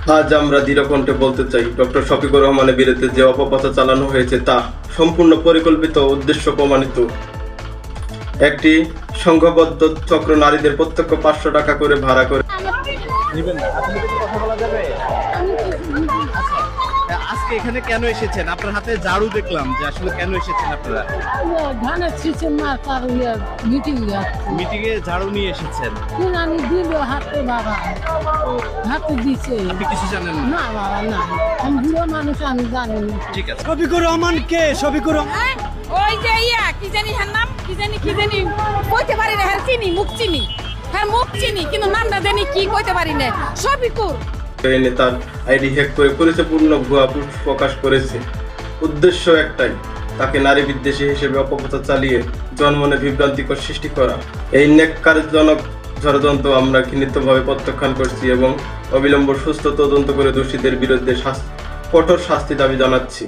আজ আমরা দৃঢ়কণ্ঠে বলতে চাই, ডক্টর শফিকুর রহমানের বিরুদ্ধে যে অপপ্রচার চালানো হয়েছে তা সম্পূর্ণ পরিকল্পিত, উদ্দেশ্য প্রমাণিত। একটি সংঘবদ্ধ চক্র নারীদের প্রত্যক্ষ 500 টাকা করে ভাড়া করে আজকে এখানে কেন এসেছেন? আপনার হাতে ঝাড়ু দেখলাম, যে আসলে কেন এসেছেন আপনারা? ধানের সিজন মার তার মিটিং মিটিং এ ঝাড়ু নিয়ে এসেছেন? আমি দিল হাতে বাবা হাতে দিছে আপনি কিছু জানেন না? না বাবা না, আমি বুড়ো মানুষ, আমি জানি না। ঠিক আছে। শফিকুর রহমান কে? শফিকুর রহমান ওই যে ইয়া কি জানি হ্যাঁ নাম কি জানি কইতে পারি না, হ্যাঁ চিনি মুখ চিনি, হ্যাঁ মুখ চিনি কিন্তু নামটা জানি কি কইতে পারি না। শফিকুর এনে তার আইডি হ্যাক করে পরিচয়পূর্ণ ভুয়া প্রকাশ করেছে। উদ্দেশ্য একটাই, তাকে নারী বিদ্বেষী হিসেবে অপপ্রচার চালিয়ে জনমনে বিভ্রান্তিকর সৃষ্টি করা। এই ন্যাক্কারজনক ষড়যন্ত্র আমরা ঘৃণিতভাবে প্রত্যাখ্যান করছি এবং অবিলম্বে সুস্থ তদন্ত করে দোষীদের বিরুদ্ধে কঠোর শাস্তি দাবি জানাচ্ছি।